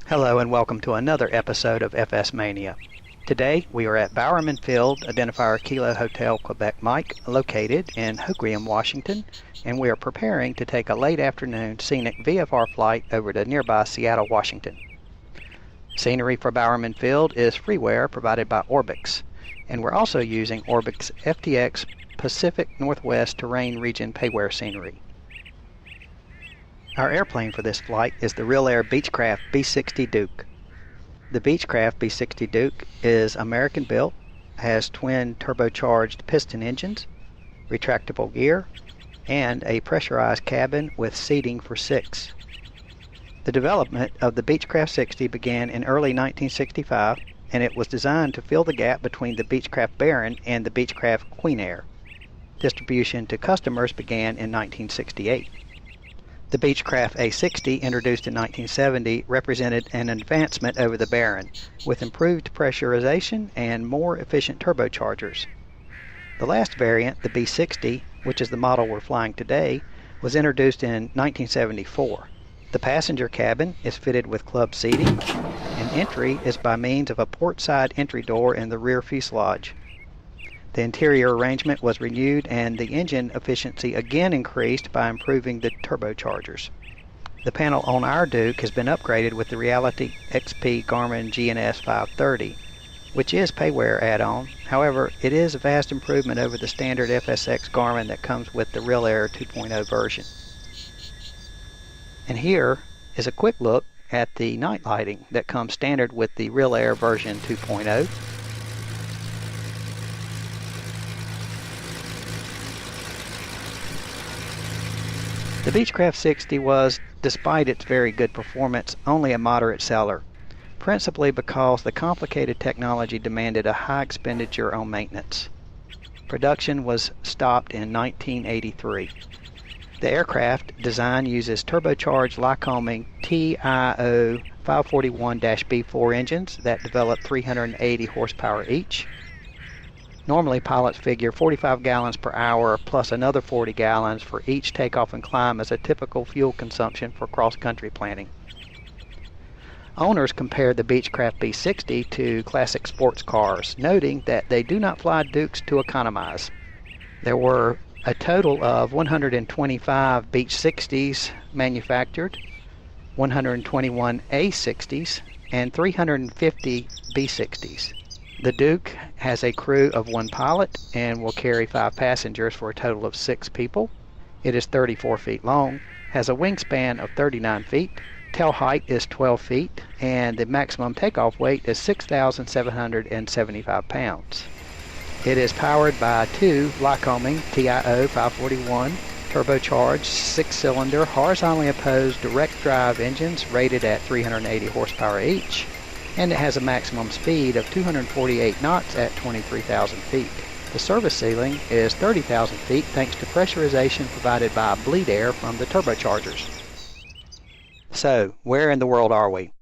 Hello and welcome to another episode of FS Mania. Today we are at Bowerman Field, identifier Kilo Hotel Quebec Mike, located in Hoquiam, Washington, and we are preparing to take a late afternoon scenic VFR flight over to nearby Seattle, Washington. Scenery for Bowerman Field is freeware provided by Orbix, and we're also using Orbix FTX Pacific Northwest Terrain Region payware scenery. Our airplane for this flight is the RealAir Beechcraft B60 Duke. The Beechcraft B60 Duke is American built, has twin turbocharged piston engines, retractable gear, and a pressurized cabin with seating for 6. The development of the Beechcraft 60 began in early 1965, and it was designed to fill the gap between the Beechcraft Baron and the Beechcraft Queen Air. Distribution to customers began in 1968. The Beechcraft A60, introduced in 1970, represented an advancement over the Baron, with improved pressurization and more efficient turbochargers. The last variant, the B60, which is the model we're flying today, was introduced in 1974. The passenger cabin is fitted with club seating, and entry is by means of a port-side entry door in the rear fuselage. The interior arrangement was renewed and the engine efficiency again increased by improving the turbochargers. The panel on our Duke has been upgraded with the Reality XP Garmin GNS 530, which is payware add-on. However, it is a vast improvement over the standard FSX Garmin that comes with the RealAir 2.0 version. And here is a quick look at the night lighting that comes standard with the RealAir version 2.0. The Beechcraft 60 was, despite its very good performance, only a moderate seller, principally because the complicated technology demanded a high expenditure on maintenance. Production was stopped in 1983. The aircraft design uses turbocharged Lycoming TIO 541-B4 engines that develop 380 horsepower each. Normally, pilots figure 45 gallons per hour plus another 40 gallons for each takeoff and climb as a typical fuel consumption for cross-country planning. Owners compared the Beechcraft B60 to classic sports cars, noting that they do not fly Dukes to economize. There were a total of 125 Beech60s manufactured, 121 A60s, and 350 B60s. The Duke has a crew of 1 pilot and will carry 5 passengers for a total of 6 people. It is 34 feet long, has a wingspan of 39 feet, tail height is 12 feet, and the maximum takeoff weight is 6,775 pounds. It is powered by 2 Lycoming TIO 541 turbocharged 6-cylinder horizontally opposed direct drive engines rated at 380 horsepower each, and it has a maximum speed of 248 knots at 23,000 feet. The service ceiling is 30,000 feet thanks to pressurization provided by bleed air from the turbochargers. So, where in the world are we?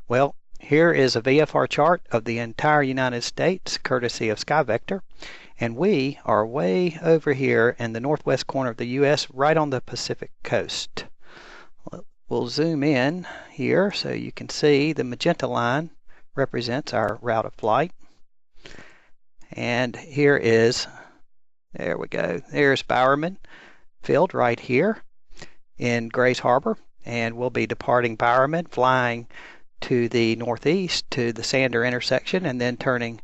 Well, here is a VFR chart of the entire United States, courtesy of SkyVector, and we are way over here in the northwest corner of the U.S., right on the Pacific coast. We'll zoom in here so you can see the magenta line represents our route of flight. And here is, there we go, there's Bowerman Field right here in Grays Harbor, and we'll be departing Bowerman, flying to the northeast to the Sander intersection, and then turning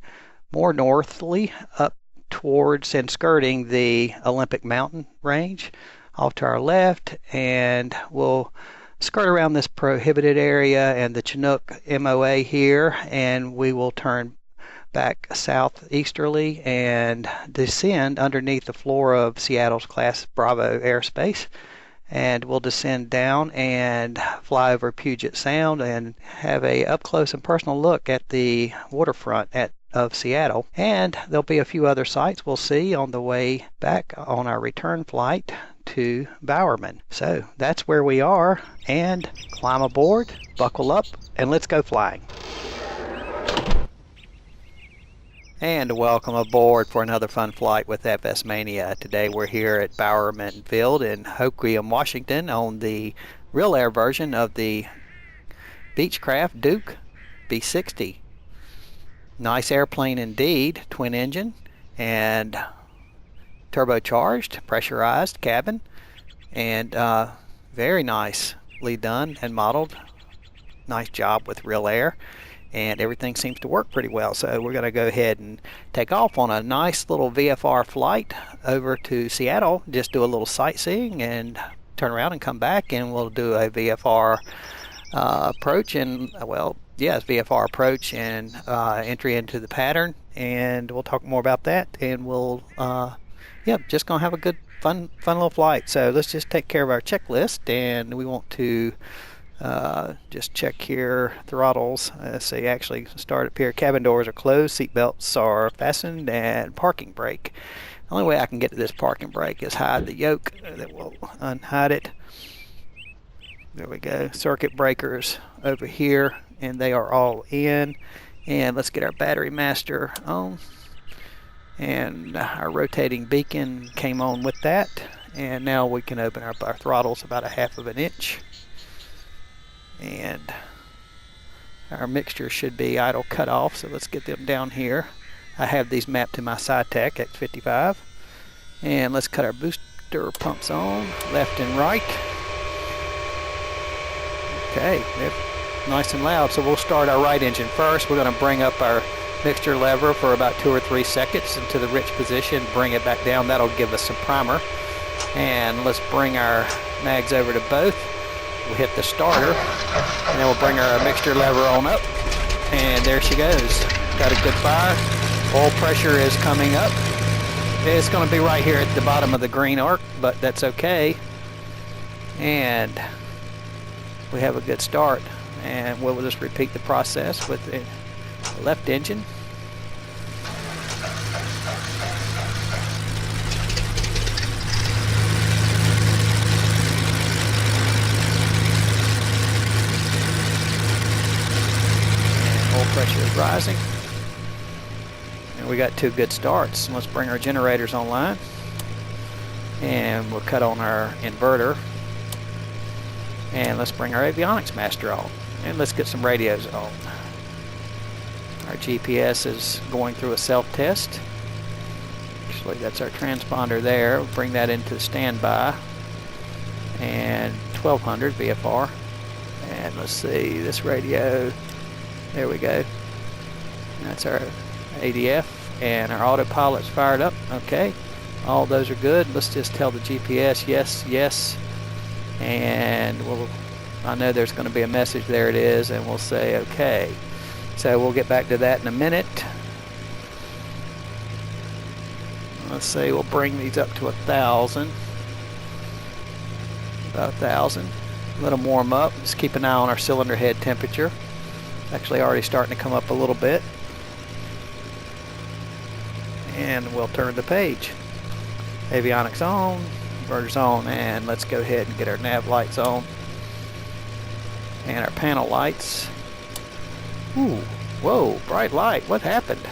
more northerly up towards and skirting the Olympic Mountain Range off to our left, and we'll skirt around this prohibited area and the Chinook MOA here, and we will turn back southeasterly and descend underneath the floor of Seattle's Class Bravo airspace, and we'll descend down and fly over Puget Sound and have a up close and personal look at the waterfront of Seattle. And there'll be a few other sights we'll see on the way back on our return flight to Bowerman. So that's where we are, and climb aboard, buckle up, and let's go flying. And welcome aboard for another fun flight with FS Mania. Today we're here at Bowerman Field in Hoquiam, Washington on the RealAir version of the Beechcraft Duke B60. Nice airplane indeed, twin engine and turbocharged, pressurized cabin, and very nicely done and modeled. Nice job with RealAir, and everything seems to work pretty well. So we're going to go ahead and take off on a nice little VFR flight over to Seattle. Just do a little sightseeing and turn around and come back, and we'll do a VFR approach and VFR approach and entry into the pattern, and we'll talk more about that, and we'll just gonna have a good fun little flight. So let's just take care of our checklist, and we want to just check here throttles. Let's see, actually start up here. Cabin doors are closed, seat belts are fastened, and parking brake. The only way I can get to this parking brake is hide the yoke. That will unhide it. There we go. Circuit breakers over here, and they are all in. And let's get our battery master on. And our rotating beacon came on with that. And now we can open up our throttles about 1/2 of an inch. And our mixture should be idle cut off, so let's get them down here. I have these mapped to my SciTech X55. And let's cut our booster pumps on, left and right. Okay, they're nice and loud. So we'll start our right engine first. We're going to bring up our mixture lever for about 2 or 3 seconds into the rich position, bring it back down. That'll give us some primer. And let's bring our mags over to both. We'll hit the starter, and then we'll bring our mixture lever on up. And there she goes. Got a good fire. Oil pressure is coming up. It's going to be right here at the bottom of the green arc, but that's okay. And we have a good start, and we'll just repeat the process with the left engine. And oil pressure is rising. And we got 2 good starts. Let's bring our generators online, and we'll cut on our inverter. And let's bring our avionics master on, and let's get some radios on. Our GPS is going through a self-test. Actually, that's our transponder there. We'll bring that into standby. And 1200 VFR. And let's see, this radio, there we go. That's our ADF, and our autopilot's fired up. Okay, all those are good. Let's just tell the GPS yes, yes. And I know there's going to be a message. There it is, and we'll say okay. So we'll get back to that in a minute. Let's say we'll bring these up to 1,000. About 1,000. Let them warm up. Just keep an eye on our cylinder head temperature. It's actually already starting to come up a little bit. And we'll turn the page. Avionics on. Inverters on, and let's go ahead and get our nav lights on and our panel lights. Ooh, whoa, bright light. What happened?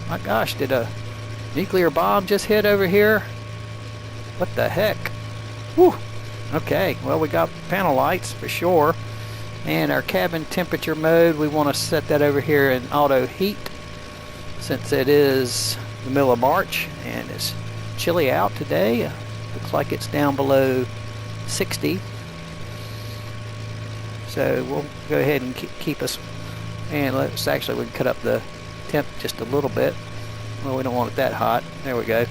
My gosh, did a nuclear bomb just hit over here? What the heck? Whew. Okay, well, we got panel lights for sure, and our cabin temperature mode, we want to set that over here in auto heat since it is the middle of March and it's chilly out today. Looks like it's down below 60. So we'll go ahead and keep us, and let's actually, we can cut up the temp just a little bit. Well, we don't want it that hot. There we go.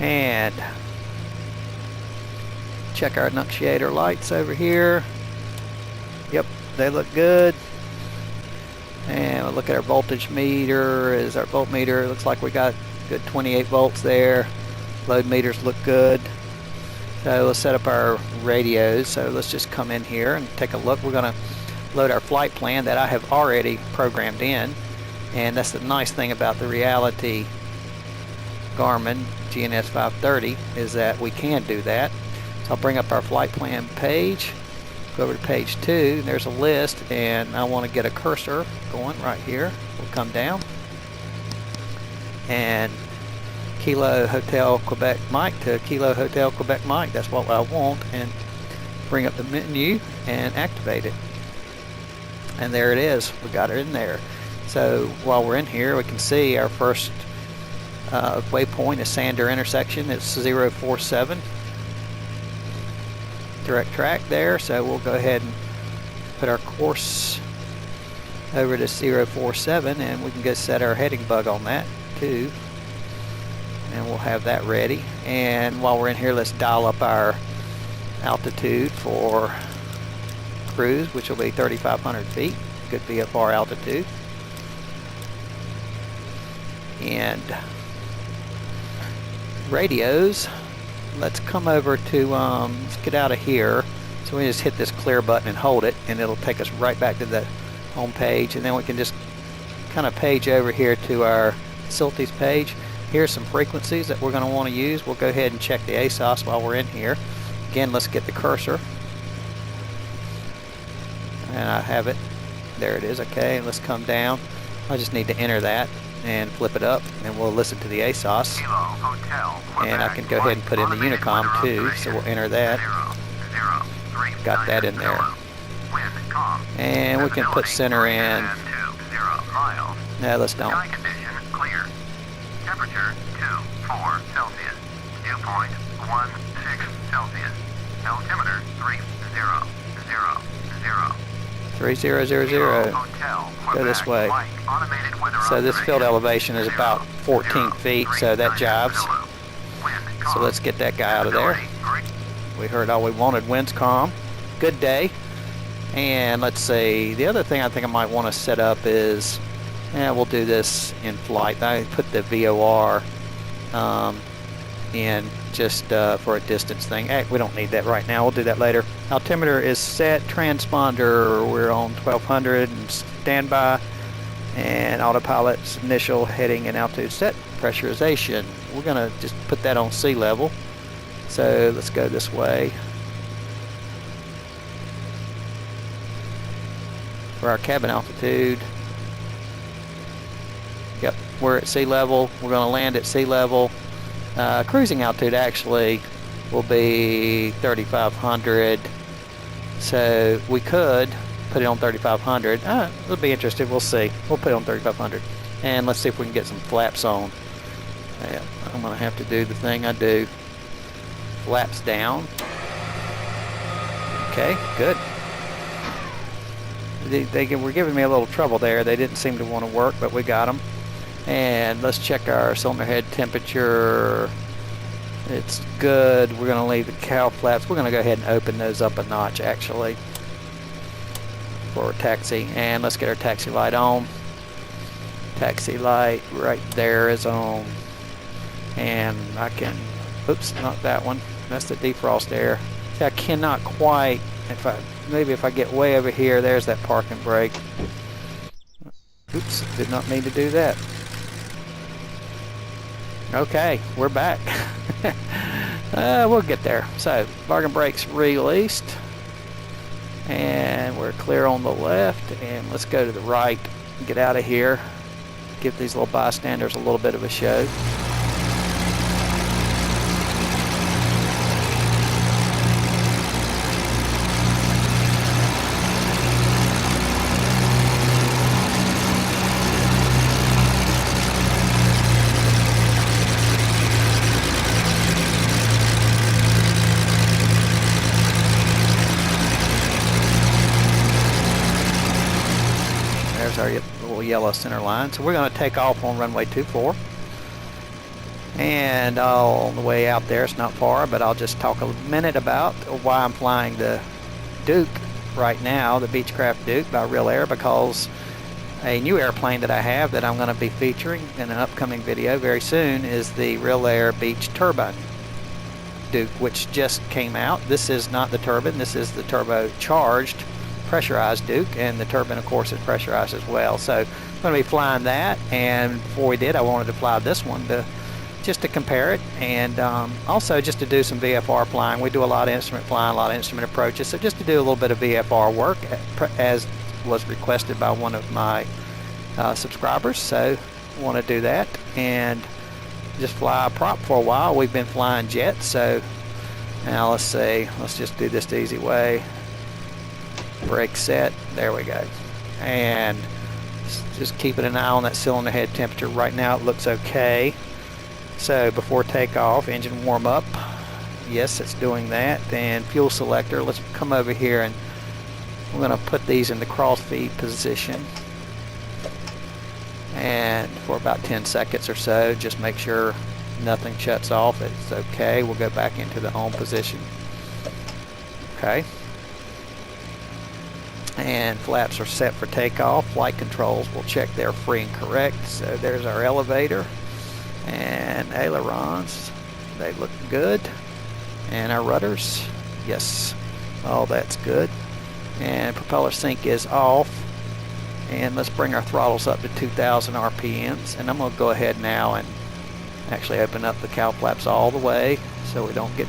And check our annunciator lights over here. Yep, they look good. And we'll look at our voltage meter. Is our voltmeter, looks like we got good 28 volts there. Load meters look good. So let's set up our radios. So let's just come in here and take a look. We're going to load our flight plan that I have already programmed in. And that's the nice thing about the Reality Garmin GNS 530 is that we can do that. So I'll bring up our flight plan page. Go over to page 2. There's a list, and I want to get a cursor going right here. We'll come down. And Kilo Hotel Quebec Mike to Kilo Hotel Quebec Mike. That's what I want, and bring up the menu and activate it. And there it is. We got it in there. So while we're in here, we can see our first waypoint is Sander intersection. It's 047. Direct track there. So we'll go ahead and put our course over to 047, and we can go set our heading bug on that too. And we'll have that ready. And while we're in here, let's dial up our altitude for cruise, which will be 3,500 feet. Good VFR altitude. And radios, let's come over to, let's get out of here. So we just hit this clear button and hold it, and it'll take us right back to the home page. And then we can just kind of page over here to our facilities page. Here's some frequencies that we're going to want to use. We'll go ahead and check the ASOS while we're in here. Again, let's get the cursor. And I have it. There it is. Okay, and let's come down. I just need to enter that and flip it up, and we'll listen to the ASOS. And I can go ahead and put in the Unicom too, so we'll enter that. Got that in there. And we can put center in. No, let's don't. Temperature 24 Celsius. Dew point 16 Celsius. Altimeter 3000. Go this way. So this field elevation is about 14 feet, so that jives. So let's get that guy out of there. We heard all we wanted. Winds calm. Good day. And let's see. The other thing I think I might want to set up is, we'll do this in flight. I put the VOR in just for a distance thing. We don't need that right now. We'll do that later. Altimeter is set. Transponder, we're on 1200 and standby. And autopilot's initial heading and altitude set. Pressurization, we're going to just put that on sea level. So let's go this way. For our cabin altitude, yep, we're at sea level. We're going to land at sea level. Cruising altitude actually will be 3,500. So we could put it on 3,500. It'll be interesting. We'll see. We'll put it on 3,500. And let's see if we can get some flaps on. Yeah, I'm going to have to do the thing I do. Flaps down. Okay, good. They were giving me a little trouble there. They didn't seem to want to work, but we got them. And let's check our cylinder head temperature. It's good. We're going to leave the cowl flaps. We're going to go ahead and open those up a notch, actually, for taxi. And let's get our taxi light on. Taxi light right there is on. And I can, oops, not that one. That's the defrost air. See, I cannot quite, maybe if I get way over here, there's that parking brake. Oops, did not mean to do that. Okay, we're back. We'll get there. So, parking brake's released. And we're clear on the left. And let's go to the right and get out of here. Give these little bystanders a little bit of a show. There's our little yellow center line. So we're going to take off on runway 24. And on the way out there, it's not far, but I'll just talk a minute about why I'm flying the Duke right now, the Beechcraft Duke by RealAir, because a new airplane that I have that I'm going to be featuring in an upcoming video very soon is the RealAir Beech Turbine Duke, which just came out. This is not the turbine, this is the turbocharged pressurized Duke, and the turbine of course is pressurized as well. So I'm going to be flying that, and before we did, I wanted to fly this one just to compare it, and also just to do some VFR flying. We do a lot of instrument flying, a lot of instrument approaches, so just to do a little bit of VFR work as was requested by one of my subscribers. So I want to do that and just fly a prop for a while. We've been flying jets, so now let's see, let's just do this the easy way. Brake set, there we go. and just keeping an eye on that cylinder head temperature. Right now it looks okay. So before takeoff, engine warm up. Yes, it's doing that. Then fuel selector. Let's come over here and we're going to put these in the cross feed position. And for about 10 seconds or so, just make sure nothing shuts off. It's okay. We'll go back into the home position. Okay. And flaps are set for takeoff. Flight controls, we'll check they're free and correct. So there's our elevator and ailerons. They look good. And our rudders, yes, all that's good. And propeller sync is off. And let's bring our throttles up to 2,000 RPMs. And I'm going to go ahead now and actually open up the cowl flaps all the way so we don't get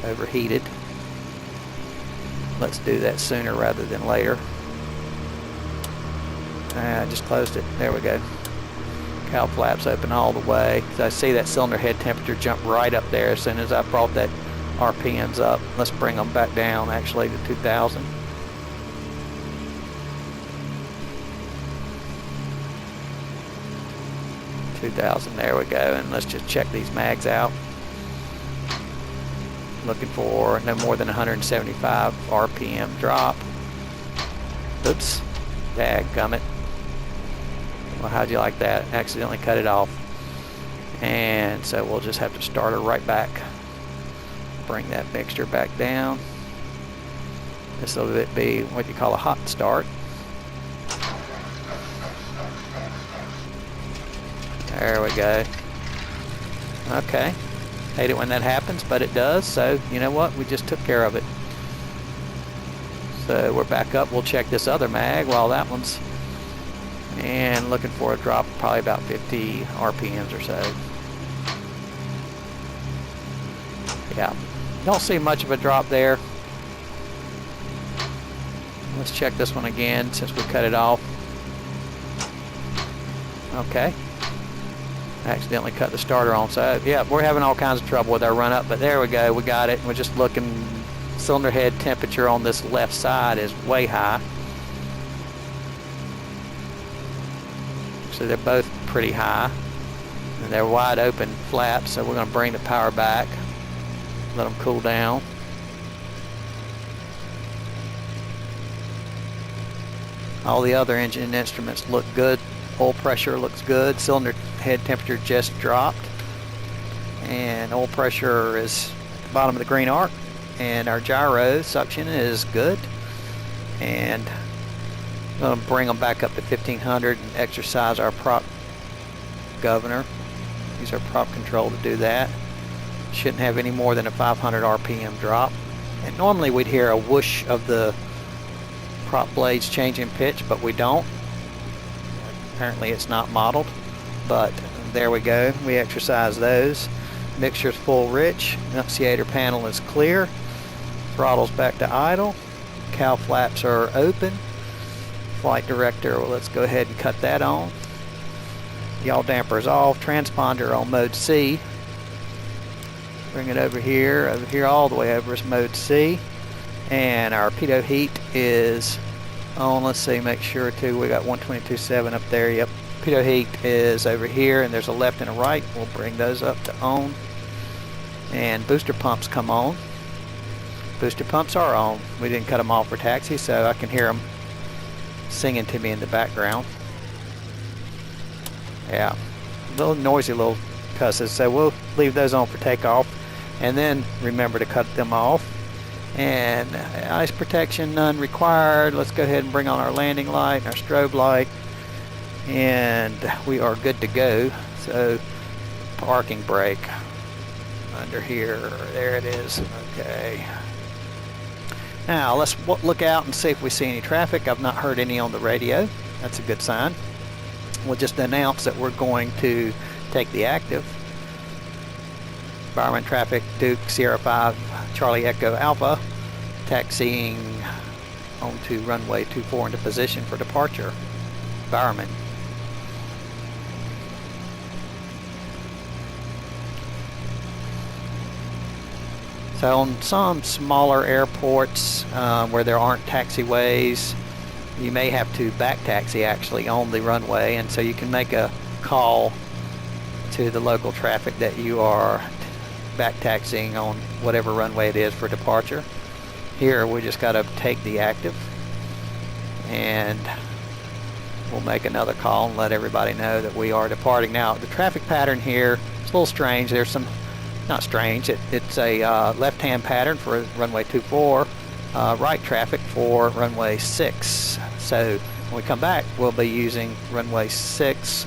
overheated. Let's do that sooner rather than later. I just closed it. There we go. Cowl flaps open all the way. So I see that cylinder head temperature jump right up there as soon as I brought that RPMs up. Let's bring them back down actually to 2,000. There we go. And let's just check these mags out. Looking for no more than 175 RPM drop. Oops, dadgummit. Well, how'd you like that? Accidentally cut it off. And so we'll just have to start her right back. Bring that mixture back down. This will be what you call a hot start. There we go. Okay. Hate it when that happens, but it does. So, you know what? We just took care of it. So we're back up. We'll check this other mag while that one's. And looking for a drop probably about 50 RPMs or so. Yeah. Don't see much of a drop there. Let's check this one again since we cut it off. Okay. Accidentally cut the starter on, so yeah, we're having all kinds of trouble with our run up, but there we go, we got it. We're just looking, cylinder head temperature on this left side is way high. So they're both pretty high, and they're wide open flaps, so we're going to bring the power back, let them cool down. All the other engine instruments look good. Oil pressure looks good. Cylinder head temperature just dropped. And oil pressure is at the bottom of the green arc. And our gyro suction is good. And I'm going to bring them back up to 1500 and exercise our prop governor. Use our prop control to do that. Shouldn't have any more than a 500 RPM drop. And normally we'd hear a whoosh of the prop blades changing pitch, but we don't. Apparently it's not modeled, but there we go. We exercise those. Mixture's full rich. Enunciator panel is clear. Throttle's back to idle. Cowl flaps are open. Flight director, well, let's go ahead and cut that on. Yaw damper's off. Transponder on mode C. Bring it over here all the way over is mode C. And our pitot heat is on. Let's see, make sure too, we got 122.7 up there. Yep, pitot heat is over here, and there's a left and a right. We'll bring those up to on. And booster pumps come on. Booster pumps are on. We didn't cut them off for taxi, so I can hear them singing to me in the background. Yeah, little noisy little cusses, so we'll leave those on for takeoff, and then remember to cut them off. And ice protection, none required. Let's go ahead and bring on our landing light and our strobe light. And we are good to go. So parking brake under here. There it is. Okay. Now let's look out and see if we see any traffic. I've not heard any on the radio. That's a good sign. We'll just announce that we're going to take the active. Bowerman traffic, Duke, Sierra 5, Charlie Echo Alpha, taxiing onto runway 24 into position for departure. Bowerman. So on some smaller airports where there aren't taxiways, you may have to back taxi actually on the runway, and so you can make a call to the local traffic that you are back taxiing on whatever runway it is for departure. Here we just got to take the active, and we'll make another call and let everybody know that we are departing. Now the traffic pattern here is a little strange. There's some, not strange, it's a left-hand pattern for runway 24, right traffic for runway 6. So when we come back, we'll be using runway 6,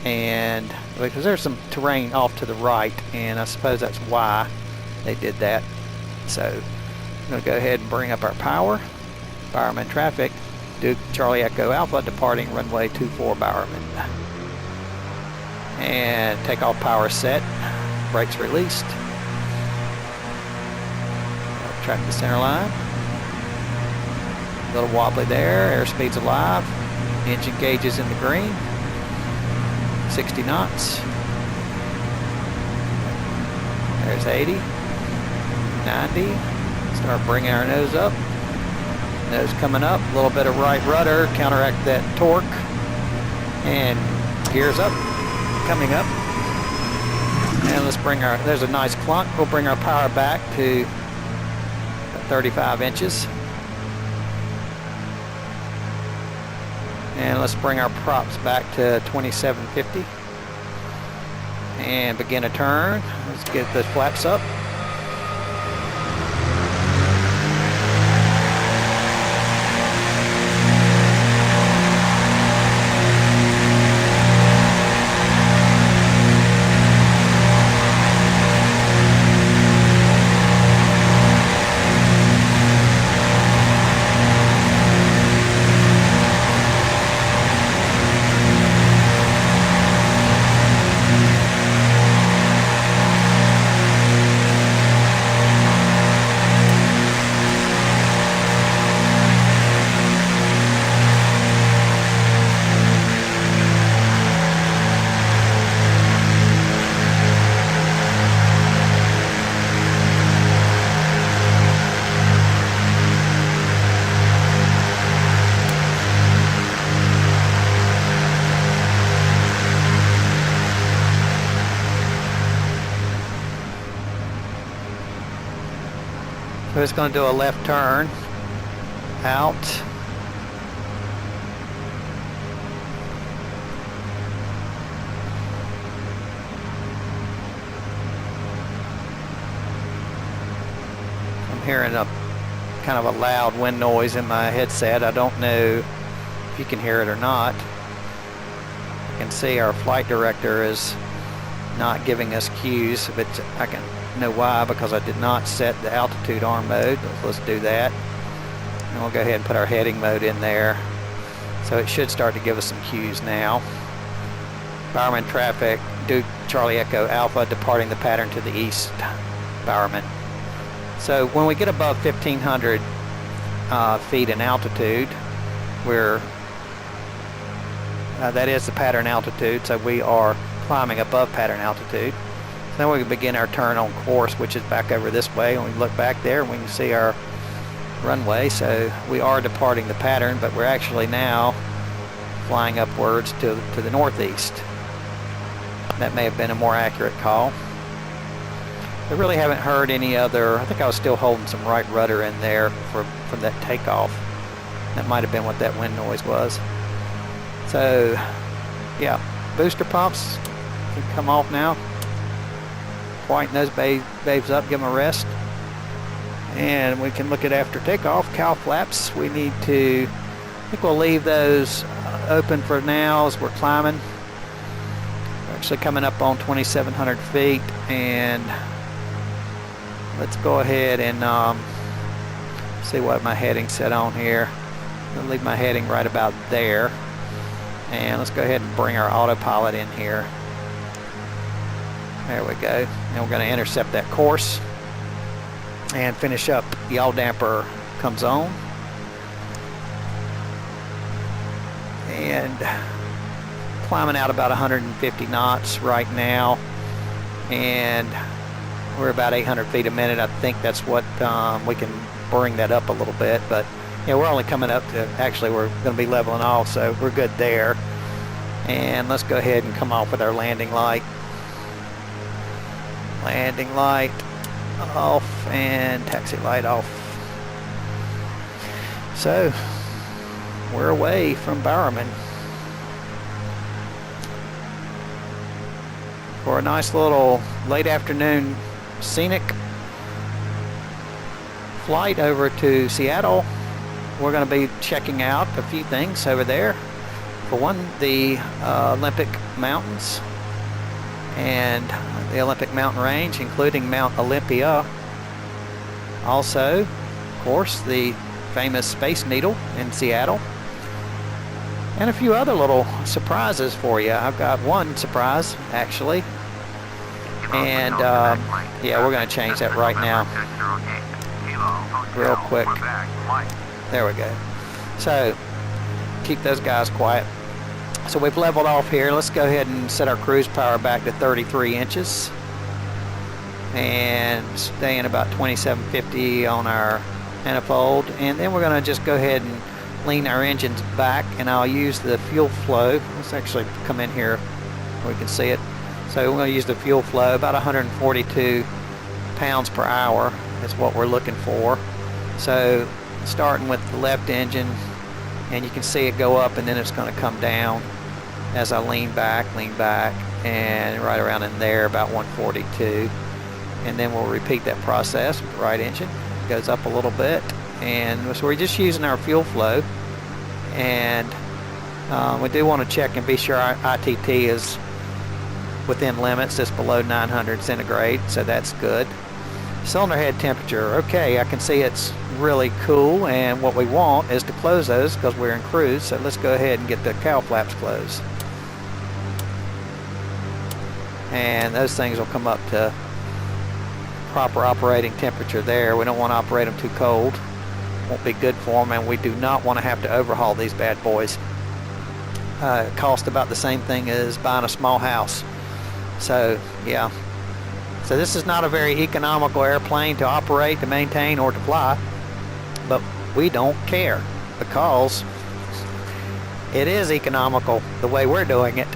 and because there's some terrain off to the right, and I suppose that's why they did that. So I'm going to go ahead and bring up our power. Bowerman traffic, Duke Charlie Echo Alpha departing runway 24 Bowerman. And takeoff power set, brakes released. Track the center line. A little wobbly there, airspeed's alive. Engine gauge is in the green. 60 knots. There's 80, 90. Start bringing our nose up. Nose coming up. A little bit of right rudder, counteract that torque. And gears up, coming up. And let's bring our, there's a nice clunk. We'll bring our power back to 35 inches. And let's bring our props back to 2750 and begin a turn. Let's get the flaps up. So it's going to do a left turn out. I'm hearing a kind of a loud wind noise in my headset. I don't know if you can hear it or not. I can see our flight director is not giving us cues, but I can know why, because I did not set the altitude arm mode. Let's do that, and we'll go ahead and put our heading mode in there, so it should start to give us some cues now. Bowerman traffic, Duke Charlie Echo Alpha departing the pattern to the east, Bowerman. So when we get above 1500 feet in altitude, we're that is the pattern altitude, so we are climbing above pattern altitude. Then we can begin our turn on course, which is back over this way, and we look back there and we can see our runway. So we are departing the pattern, but we're actually now flying upwards to the northeast. That may have been a more accurate call. I really haven't heard any other. I think I was still holding some right rudder in there from that takeoff. That might have been what that wind noise was. So yeah, booster pumps can come off now. Whiten those babes up, give them a rest. And we can look at after takeoff, cowl flaps. We need to, I think we'll leave those open for now as we're climbing. We're actually coming up on 2,700 feet, and let's go ahead and see what my heading's set on here. I'll leave my heading right about there. And let's go ahead and bring our autopilot in here. There we go. And we're going to intercept that course and finish up. The yaw damper comes on. And climbing out about 150 knots right now. And we're about 800 feet a minute. I think that's what we can bring that up a little bit. But Yeah, we're only coming up to, actually we're going to be leveling off, so we're good there. And let's go ahead and come off with our landing light. Landing light off and taxi light off. So we're away from Bowerman for a nice little late afternoon scenic flight over to Seattle. We're going to be checking out a few things over there. For one, the Olympic Mountains and the Olympic Mountain Range, including Mount Olympia. Also, of course, the famous Space Needle in Seattle. And a few other little surprises for you. I've got one surprise, actually. And, yeah, we're going to change that right now. Real quick. There we go. So, keep those guys quiet. So we've leveled off here. Let's go ahead and set our cruise power back to 33 inches. And stay in about 2750 on our manifold. And then we're going to just go ahead and lean our engines back. And I'll use the fuel flow. Let's actually come in here where we can see it. So we're going to use the fuel flow. About 142 pounds per hour is what we're looking for. So starting with the left engine. And you can see it go up and then it's going to come down as I lean back, and right around in there, about 142. And then we'll repeat that process with the right engine. It goes up a little bit. And so we're just using our fuel flow. And we do want to check and be sure our ITT is within limits. It's below 900 centigrade, so that's good. Cylinder head temperature, okay, I can see it's really cool, and what we want is to close those because we're in cruise, so let's go ahead and get the cowl flaps closed. And those things will come up to proper operating temperature there. We don't want to operate them too cold. Won't be good for them, and we do not want to have to overhaul these bad boys. It costs about the same thing as buying a small house. So, yeah. So this is not a very economical airplane to operate, to maintain, or to fly. But we don't care because it is economical the way we're doing it.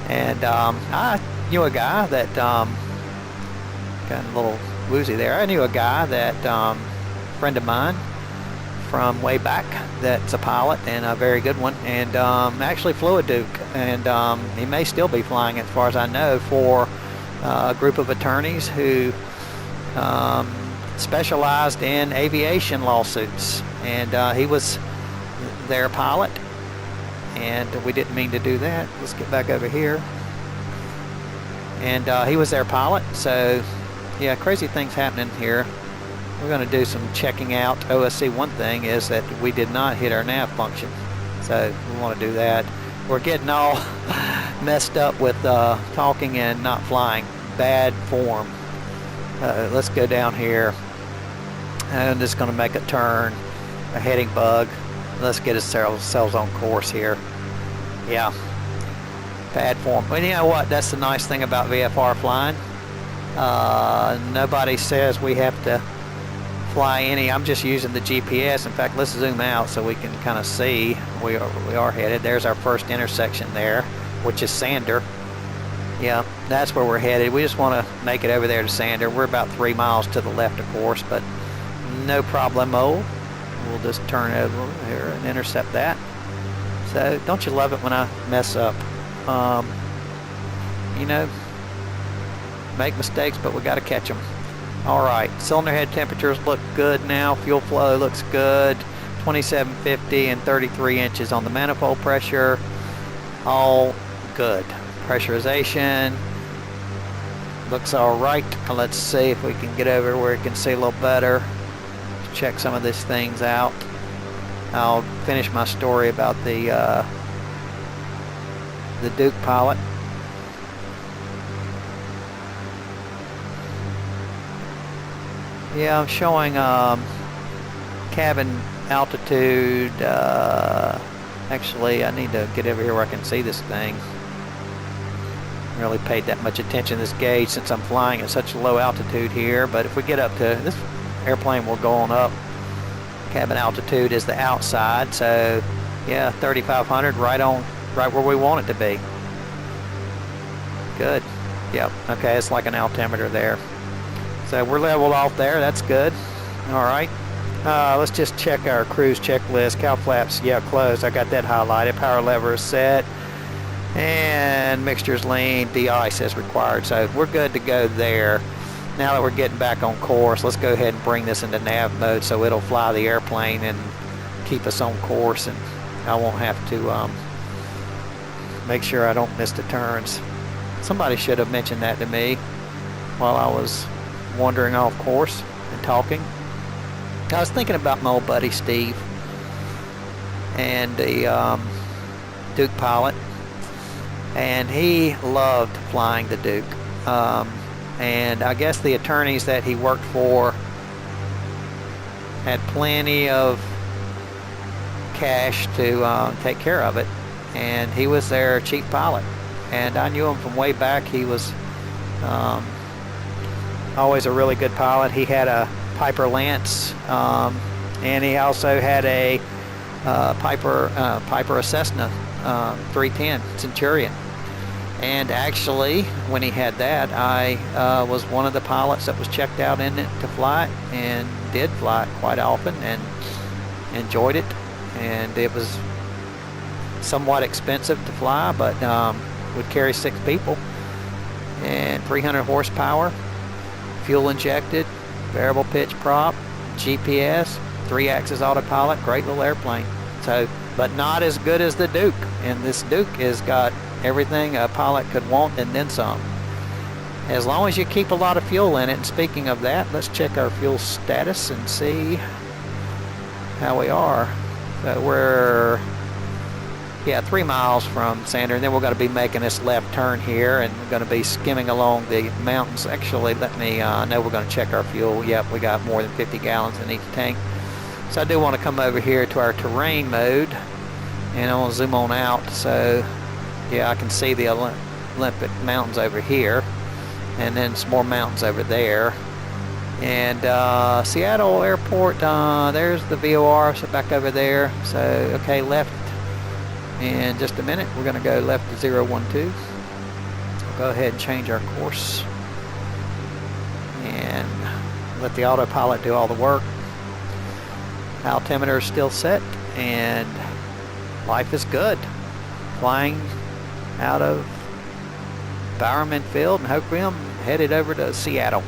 And I knew a guy that, got a little woozy there. I knew a guy that, friend of mine from way back, that's a pilot and a very good one, and actually flew a Duke, and he may still be flying, as far as I know, for a group of attorneys who specialized in aviation lawsuits, and he was their pilot, and we didn't mean to do that. Let's get back over here. And he was their pilot, so yeah, crazy things happening here. We're going to do some checking out. OSC, one thing is that we did not hit our nav function, so we want to do that. We're getting all messed up with talking and not flying. Bad form. Let's go down here. I'm just going to make a turn, a heading bug. Let's get ourselves on course here. Yeah, bad form. But you know what? That's the nice thing about VFR flying. Nobody says we have to fly any. I'm just using the GPS. In fact, let's zoom out so we can kind of see where we are headed. There's our first intersection there, which is Sander. Yeah, that's where we're headed. We just want to make it over there to Sander. We're about 3 miles to the left, of course, but no problemo. We'll just turn over here and intercept that. So don't you love it when I mess up? You know, make mistakes, but we got to catch them. All right, cylinder head temperatures look good now. Fuel flow looks good. 2750 and 33 inches on the manifold pressure. All good. Pressurization looks all right. Let's see if we can get over where we can see a little better. Check some of these things out. I'll finish my story about the Duke pilot. Yeah, I'm showing cabin altitude. Actually, I need to get over here where I can see this thing. I really paid that much attention to this gauge since I'm flying at such a low altitude here. But if we get up to this airplane, we're going up Cabin altitude is the outside, so yeah, 3,500, right where we want it to be. Good. Yep. Okay, it's like an altimeter there. So we're leveled off there. That's good. All right. Let's just check our cruise checklist. Cow flaps, yeah, closed. I got that highlighted. Power lever is set. And mixture's lean. De-ice as required. So we're good to go there. Now that we're getting back on course, let's go ahead and bring this into nav mode so it'll fly the airplane and keep us on course, and I won't have to make sure I don't miss the turns. Somebody should have mentioned that to me while I was wandering off course and talking. I was thinking about my old buddy Steve and the Duke pilot, and he loved flying the Duke. And I guess the attorneys that he worked for had plenty of cash to take care of it, and he was their chief pilot. And I knew him from way back. He was always a really good pilot. He had a Piper Lance, and he also had a Piper Cessna 310 Centurion. And actually, when he had that, I was one of the pilots that was checked out in it to fly it, and did fly it quite often and enjoyed it. And it was somewhat expensive to fly, but would carry 6 people and 300 horsepower, fuel injected, variable pitch prop, GPS, 3-axis autopilot, great little airplane. So, but not as good as the Duke. And this Duke has got everything a pilot could want and then some, as long as you keep a lot of fuel in it. And speaking of that, let's check our fuel status and see how we are. So we're 3 miles from Sander, and then we're going to be making this left turn here, and we're going to be skimming along the mountains. Actually, let me I know we're going to check our fuel. Yep, we got more than 50 gallons in each tank. So I do want to come over here to our terrain mode, and I want to zoom on out. So yeah, I can see the Olympic Mountains over here, and then some more mountains over there. And Seattle Airport, there's the VOR, so back over there. So, okay, left in just a minute. We're going to go left to 012. We'll go ahead and change our course and let the autopilot do all the work. Altimeter is still set, and life is good. Flying out of Bowerman Field and Hope Rim, headed over to Seattle.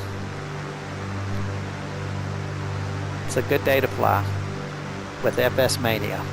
It's a good day to fly with FS Mania.